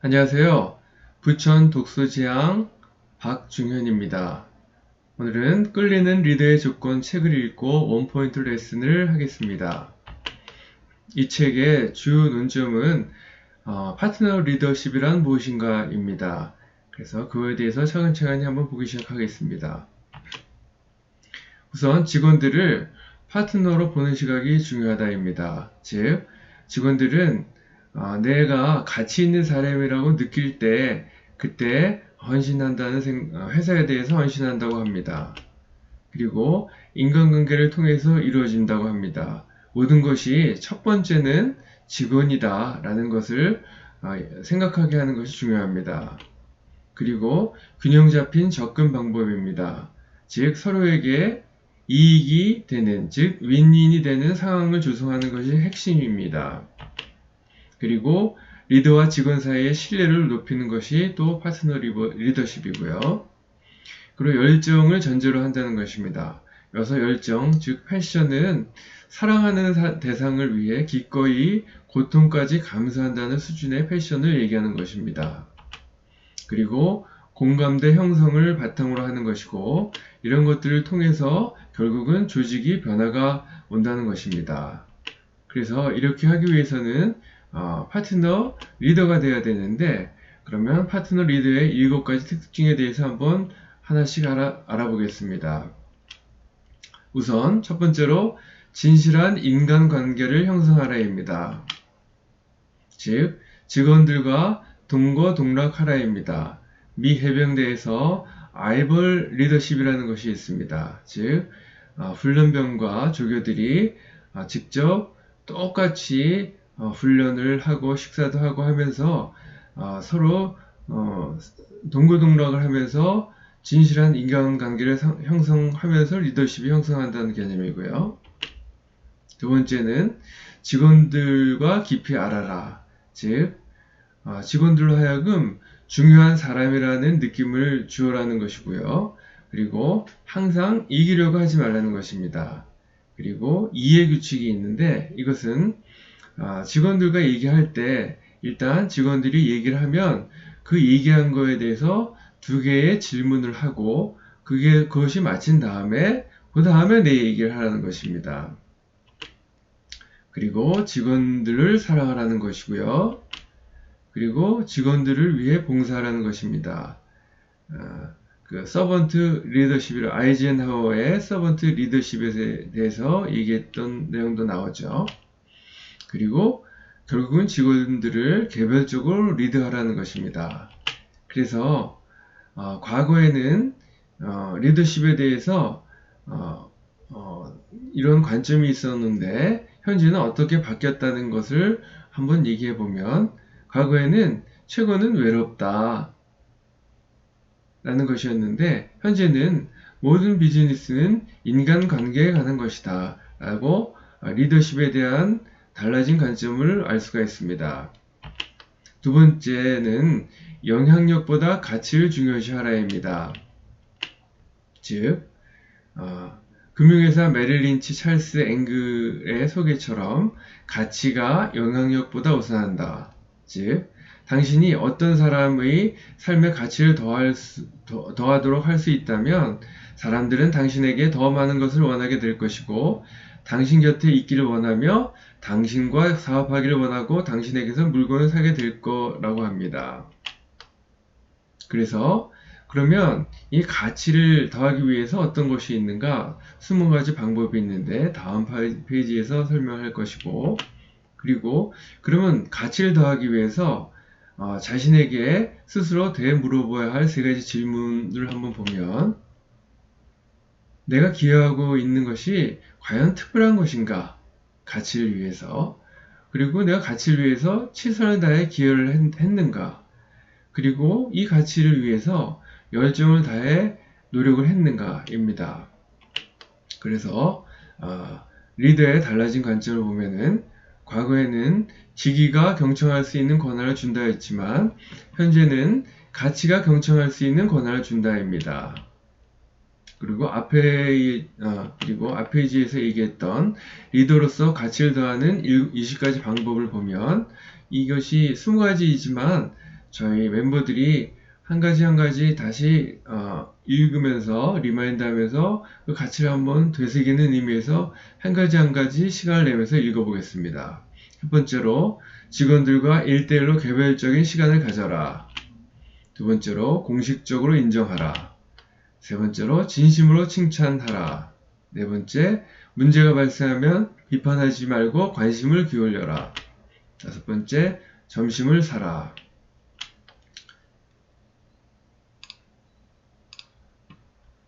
안녕하세요. 부천 독서지향 박중현입니다. 오늘은 끌리는 리더의 조건 책을 읽고 원포인트 레슨을 하겠습니다. 이 책의 주 논점은 파트너 리더십이란 무엇인가입니다. 그래서 그거에 대해서 차근차근히 한번 보기 시작하겠습니다. 우선 직원들을 파트너로 보는 시각이 중요하다입니다. 즉, 직원들은 내가 가치 있는 사람이라고 느낄 때 그때 회사에 대해서 헌신한다고 합니다. 그리고 인간관계를 통해서 이루어진다고 합니다. 모든 것이 첫 번째는 직원이다 라는 것을 생각하게 하는 것이 중요합니다. 그리고 균형 잡힌 접근 방법입니다. 즉 서로에게 이익이 되는, 즉 윈윈이 되는 상황을 조성하는 것이 핵심입니다. 그리고 리더와 직원 사이의 신뢰를 높이는 것이 또 파트너 리더십이고요. 그리고 열정을 전제로 한다는 것입니다. 여기서 열정, 즉 패션은 사랑하는 대상을 위해 기꺼이 고통까지 감수한다는 수준의 패션을 얘기하는 것입니다. 그리고 공감대 형성을 바탕으로 하는 것이고, 이런 것들을 통해서 결국은 조직이 변화가 온다는 것입니다. 그래서 이렇게 하기 위해서는 파트너 리더가 되어야 되는데, 그러면 파트너 리더의 7가지 특징에 대해서 한번 하나씩 알아보겠습니다. 우선 첫 번째로 진실한 인간관계를 형성하라입니다. 즉 직원들과 동거동락하라입니다. 미 해병대에서 아이벌 리더십이라는 것이 있습니다. 즉 훈련병과 조교들이 직접 똑같이 훈련을 하고 식사도 하고 하면서 서로 동거동락을 하면서 진실한 인간관계를 형성하면서 리더십이 형성한다는 개념이고요. 두 번째는 직원들과 깊이 알아라. 즉 직원들로 하여금 중요한 사람이라는 느낌을 주어라는 것이고요. 그리고 항상 이기려고 하지 말라는 것입니다. 그리고 이해규칙이 있는데, 이것은 직원들과 얘기할 때 일단 직원들이 얘기를 하면 그 얘기한 거에 대해서 2개의 질문을 하고 그것이 마친 다음에 그 다음에 내 얘기를 하라는 것입니다. 그리고 직원들을 사랑하라는 것이고요. 그리고 직원들을 위해 봉사하라는 것입니다. 그 서번트 리더십이라 아이젠하워의 서번트 리더십에 대해서 얘기했던 내용도 나오죠. 그리고 결국은 직원들을 개별적으로 리드하라는 것입니다. 그래서 과거에는 리더십에 대해서 이런 관점이 있었는데 현재는 어떻게 바뀌었다는 것을 한번 얘기해 보면, 과거에는 최고는 외롭다 라는 것이었는데 현재는 모든 비즈니스는 인간관계에 관한 것이다 라고 리더십에 대한 달라진 관점을 알 수가 있습니다. 두 번째는 영향력보다 가치를 중요시하라입니다. 즉 금융회사 메릴 린치 찰스 앵글의 소개처럼 가치가 영향력보다 우선한다. 즉 당신이 어떤 사람의 삶의 가치를 더하도록 할 수 있다면 사람들은 당신에게 더 많은 것을 원하게 될 것이고, 당신 곁에 있기를 원하며 당신과 사업하기를 원하고 당신에게서 물건을 사게 될 거라고 합니다. 그러면 이 가치를 더하기 위해서 어떤 것이 있는가? 20가지 방법이 있는데 다음 페이지에서 설명할 것이고, 그리고 그러면 가치를 더하기 위해서 자신에게 스스로 되물어봐야 할 3가지 질문을 한번 보면, 내가 기여하고 있는 것이 과연 특별한 것인가? 가치를 위해서. 그리고 내가 가치를 위해서 최선을 다해 기여를 했는가? 그리고 이 가치를 위해서 열정을 다해 노력을 했는가입니다. 그래서 리더의 달라진 관점을 보면은, 과거에는 직위가 경청할 수 있는 권한을 준다 했지만 현재는 가치가 경청할 수 있는 권한을 준다입니다. 그리고 앞에 페이지에서 얘기했던 리더로서 가치를 더하는 20가지 방법을 보면 이것이 20가지이지만 저희 멤버들이 한 가지 한 가지 다시 읽으면서 리마인드 하면서 그 가치를 한번 되새기는 의미에서 한 가지 한 가지 시간을 내면서 읽어보겠습니다. 첫 번째로 직원들과 1대1로 개별적인 시간을 가져라. 두 번째로 공식적으로 인정하라. 세 번째로 진심으로 칭찬하라. 네 번째, 문제가 발생하면 비판하지 말고 관심을 기울여라. 다섯 번째, 점심을 사라.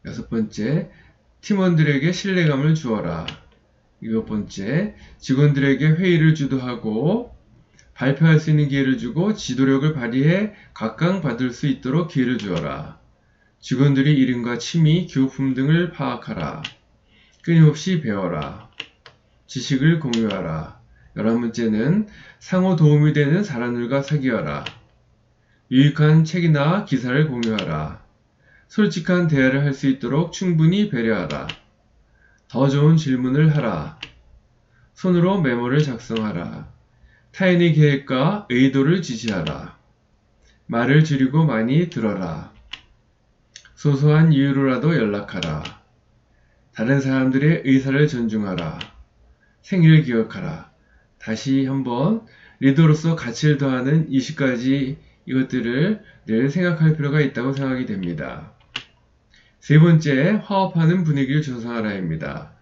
여섯 번째, 팀원들에게 신뢰감을 주어라. 일곱 번째, 직원들에게 회의를 주도하고 발표할 수 있는 기회를 주고 지도력을 발휘해 각광받을 수 있도록 기회를 주어라. 직원들의 이름과 취미, 기호품 등을 파악하라. 끊임없이 배워라. 지식을 공유하라. 11번째는 상호 도움이 되는 사람들과 사귀어라. 유익한 책이나 기사를 공유하라. 솔직한 대화를 할 수 있도록 충분히 배려하라. 더 좋은 질문을 하라. 손으로 메모를 작성하라. 타인의 계획과 의도를 지지하라. 말을 줄이고 많이 들어라. 소소한 이유로라도 연락하라. 다른 사람들의 의사를 존중하라. 생일을 기억하라. 다시 한번 리더로서 가치를 더하는 20가지 이것들을 늘 생각할 필요가 있다고 생각이 됩니다. 세 번째, 화합하는 분위기를 조성하라입니다.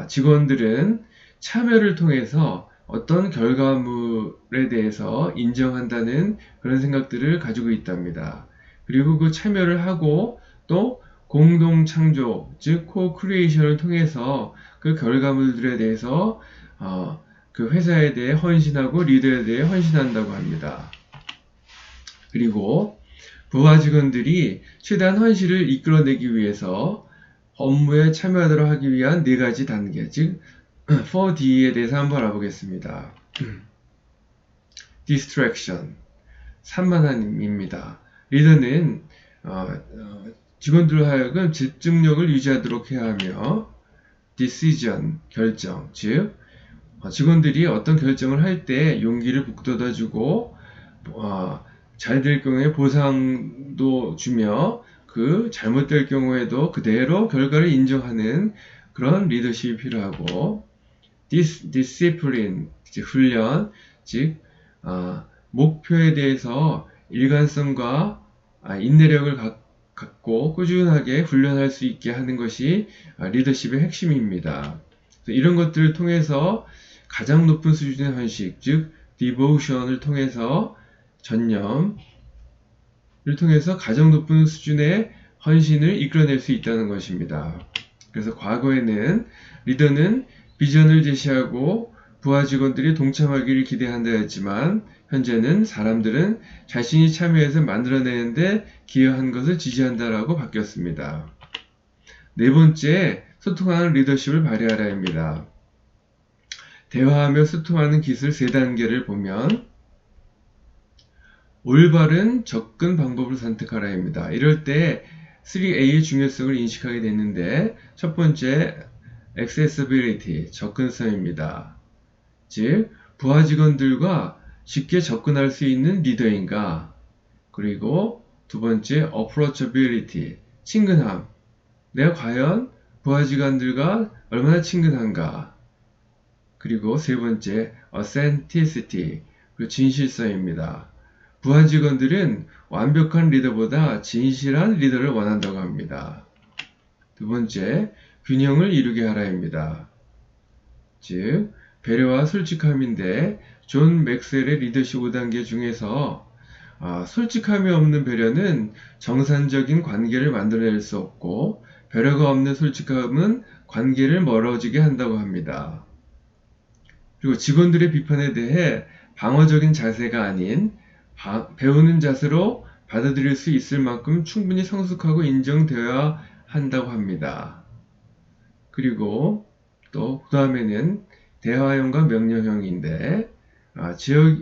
직원들은 참여를 통해서 어떤 결과물에 대해서 인정한다는 그런 생각들을 가지고 있답니다. 그리고 그 참여를 하고 또 공동 창조, 즉 co-creation을 통해서 그 결과물들에 대해서 그 회사에 대해 헌신하고 리더에 대해 헌신한다고 합니다. 그리고 부하 직원들이 최대한 헌신을 이끌어내기 위해서 업무에 참여하도록 하기 위한 네 가지 단계, 즉 4D에 대해서 한번 알아보겠습니다. Distraction, 산만함입니다. 리더는 직원들로 하여금 집중력을 유지하도록 해야 하며 Decision, 결정, 즉 직원들이 어떤 결정을 할 때 용기를 북돋아주고 잘 될 경우에 보상도 주며 그 잘못될 경우에도 그대로 결과를 인정하는 그런 리더십이 필요하고 discipline, 즉 훈련, 즉 목표에 대해서 일관성과 인내력을 갖고 꾸준하게 훈련할 수 있게 하는 것이 리더십의 핵심입니다. 이런 것들을 통해서 가장 높은 수준의 헌식, 즉 devotion을 통해서 전념을 통해서 가장 높은 수준의 헌신을 이끌어낼 수 있다는 것입니다. 그래서 과거에는 리더는 비전을 제시하고 부하 직원들이 동참하기를 기대한다 했지만 현재는 사람들은 자신이 참여해서 만들어내는데 기여한 것을 지지한다라고 바뀌었습니다. 네 번째, 소통하는 리더십을 발휘하라입니다. 대화하며 소통하는 기술 3단계를 보면 올바른 접근 방법을 선택하라입니다. 이럴 때 3A의 중요성을 인식하게 됐는데 첫 번째, accessibility, 접근성입니다. 즉, 부하 직원들과 쉽게 접근할 수 있는 리더인가? 그리고 두 번째, approachability, 친근함. 내가 과연 부하 직원들과 얼마나 친근한가? 그리고 세 번째, authenticity, 그리고 진실성입니다. 부하 직원들은 완벽한 리더보다 진실한 리더를 원한다고 합니다. 두 번째, 균형을 이루게 하라입니다. 즉, 배려와 솔직함인데 존 맥스웰의 리더십 5단계 중에서 솔직함이 없는 배려는 정상적인 관계를 만들어낼 수 없고 배려가 없는 솔직함은 관계를 멀어지게 한다고 합니다. 그리고 직원들의 비판에 대해 방어적인 자세가 아닌 배우는 자세로 받아들일 수 있을 만큼 충분히 성숙하고 인정되어야 한다고 합니다. 그리고 또 그 다음에는 대화형과 명령형인데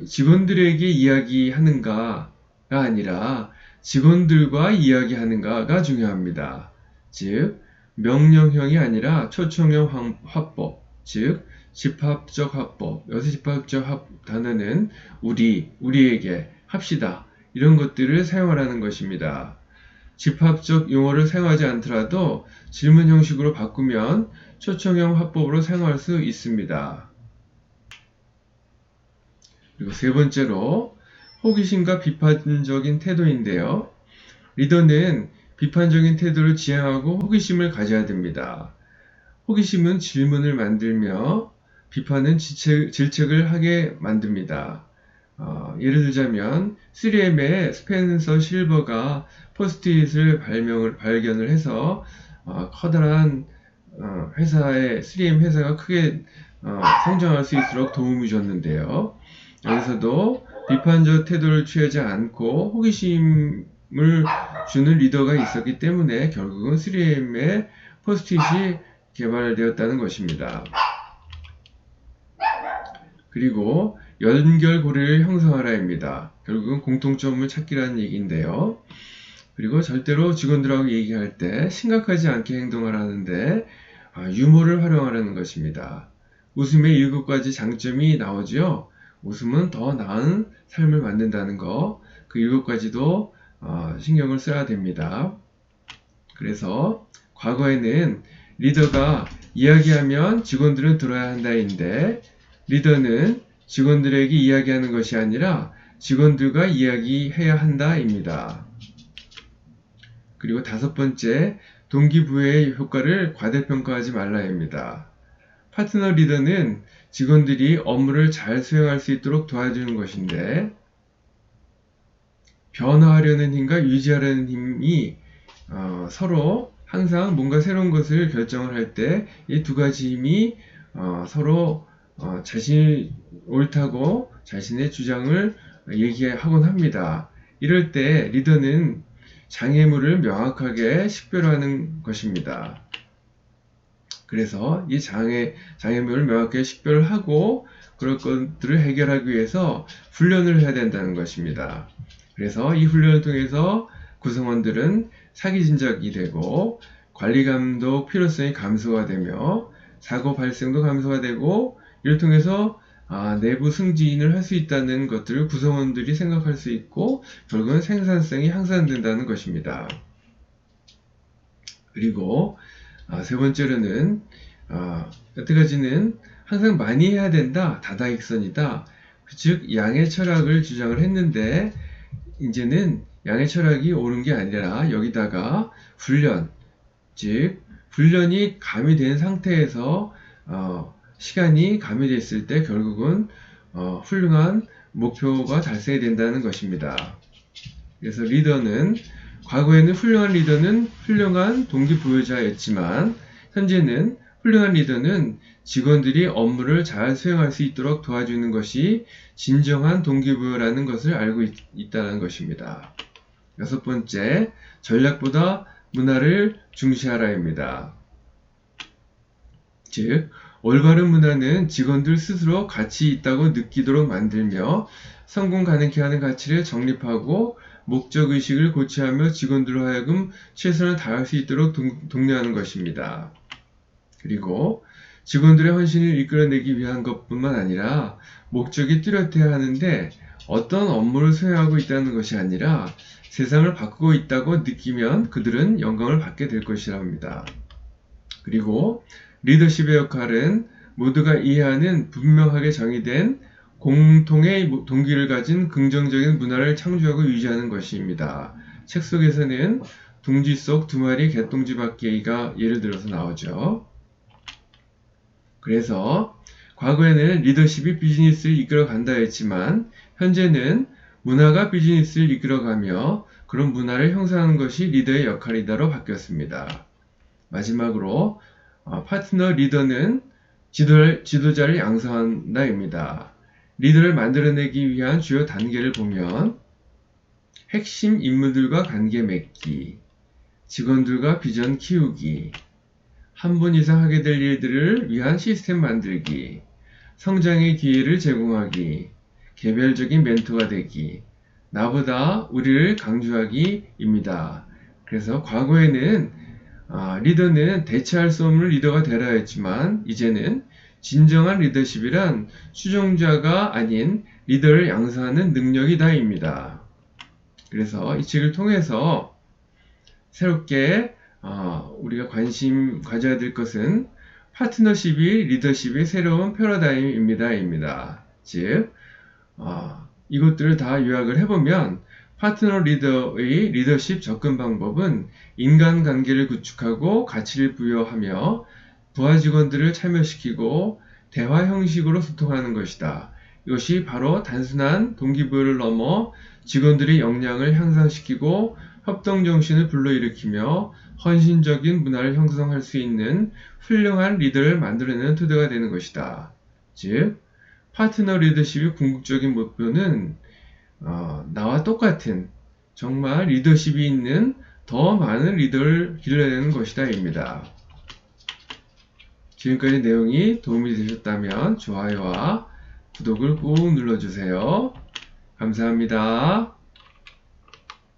직원들에게 이야기하는가가 아니라 직원들과 이야기하는가가 중요합니다. 즉 명령형이 아니라 초청형 화법, 즉 집합적 화법. 여기서 집합적 단어는 우리에게 합시다 이런 것들을 사용하라는 것입니다. 집합적 용어를 사용하지 않더라도 질문 형식으로 바꾸면 초청형 화법으로 사용할 수 있습니다. 그리고 세 번째로 호기심과 비판적인 태도인데요. 리더는 비판적인 태도를 지향하고 호기심을 가져야 됩니다. 호기심은 질문을 만들며 비판은 질책을 하게 만듭니다. 예를 들자면 3M의 스펜서 실버가 포스트잇을 발견을 해서 커다란 회사의 3M 회사가 크게 성장할 수 있도록 도움이 줬는데요. 여기서도 비판적 태도를 취하지 않고 호기심을 주는 리더가 있었기 때문에 결국은 3M의 포스트잇이 개발되었다는 것입니다. 그리고 연결고리를 형성하라입니다. 결국은 공통점을 찾기라는 얘기인데요. 그리고 절대로 직원들하고 얘기할 때 심각하지 않게 행동하라는데 유머를 활용하라는 것입니다. 웃음의 7가지 장점이 나오죠. 웃음은 더 나은 삶을 만든다는 거, 그 7가지도 신경을 써야 됩니다. 그래서 과거에는 리더가 이야기하면 직원들은 들어야 한다인데 리더는 직원들에게 이야기하는 것이 아니라 직원들과 이야기해야 한다입니다. 그리고 5번째, 동기부여의 효과를 과대평가하지 말라입니다. 파트너 리더는 직원들이 업무를 잘 수행할 수 있도록 도와주는 것인데 변화하려는 힘과 유지하려는 힘이 서로 항상 뭔가 새로운 것을 결정을 할 때 이 2가지 힘이 서로 자신이 옳다고 자신의 주장을 얘기하곤 합니다. 이럴 때 리더는 장애물을 명확하게 식별하는 것입니다. 그래서 이 장애물을 명확하게 식별하고 그럴 것들을 해결하기 위해서 훈련을 해야 된다는 것입니다. 그래서 이 훈련을 통해서 구성원들은 사기진작이 되고 관리감독 필요성이 감소가 되며 사고 발생도 감소가 되고 이를 통해서 내부 승진을 할 수 있다는 것들을 구성원들이 생각할 수 있고 결국은 생산성이 향상된다는 것입니다. 그리고 세 번째로는 여태까지는 항상 많이 해야 된다, 다다익선이다, 즉 양의 철학을 주장을 했는데 이제는 양의 철학이 옳은 게 아니라 여기다가 훈련, 즉 훈련이 가미된 상태에서 시간이 가미됐을 때 결국은 훌륭한 목표가 달성이 된다는 것입니다. 그래서 리더는 과거에는 훌륭한 리더는 훌륭한 동기부여자였지만 현재는 훌륭한 리더는 직원들이 업무를 잘 수행할 수 있도록 도와주는 것이 진정한 동기부여라는 것을 알고 있다는 것입니다. 6번째, 전략보다 문화를 중시하라입니다. 즉, 올바른 문화는 직원들 스스로 가치 있다고 느끼도록 만들며 성공 가능케 하는 가치를 정립하고 목적의식을 고취하며 직원들로 하여금 최선을 다할 수 있도록 독려하는 것입니다. 그리고 직원들의 헌신을 이끌어내기 위한 것뿐만 아니라 목적이 뚜렷해야 하는데 어떤 업무를 수행하고 있다는 것이 아니라 세상을 바꾸고 있다고 느끼면 그들은 영광을 받게 될 것이라 합니다. 그리고 리더십의 역할은 모두가 이해하는 분명하게 정의된 공통의 동기를 가진 긍정적인 문화를 창조하고 유지하는 것입니다. 책 속에서는 둥지 속 2마리 개똥쥐바퀴가 예를 들어서 나오죠. 그래서 과거에는 리더십이 비즈니스를 이끌어 간다 했지만 현재는 문화가 비즈니스를 이끌어가며 그런 문화를 형성하는 것이 리더의 역할이다로 바뀌었습니다. 마지막으로 파트너 리더는 지도자를 양성한다입니다. 리더를 만들어내기 위한 주요 단계를 보면 핵심 인물들과 관계 맺기, 직원들과 비전 키우기, 한 번 이상 하게 될 일들을 위한 시스템 만들기, 성장의 기회를 제공하기, 개별적인 멘토가 되기, 나보다 우리를 강조하기입니다. 그래서 과거에는 리더는 대체할 수 없는 리더가 되라 했지만 이제는 진정한 리더십이란 추종자가 아닌 리더를 양성하는 능력이다입니다. 그래서 이 책을 통해서 새롭게 우리가 관심 가져야 될 것은 파트너십이 리더십의 새로운 패러다임입니다. 즉, 이것들을 다 요약을 해보면 파트너 리더의 리더십 접근 방법은 인간관계를 구축하고 가치를 부여하며 부하 직원들을 참여시키고 대화 형식으로 소통하는 것이다. 이것이 바로 단순한 동기부여를 넘어 직원들의 역량을 향상시키고 협동정신을 불러일으키며 헌신적인 문화를 형성할 수 있는 훌륭한 리더를 만들어내는 토대가 되는 것이다. 즉, 파트너 리더십의 궁극적인 목표는 나와 똑같은 정말 리더십이 있는 더 많은 리더를 길러내는 것이다 입니다. 지금까지 내용이 도움이 되셨다면 좋아요와 구독을 꾹 눌러주세요. 감사합니다.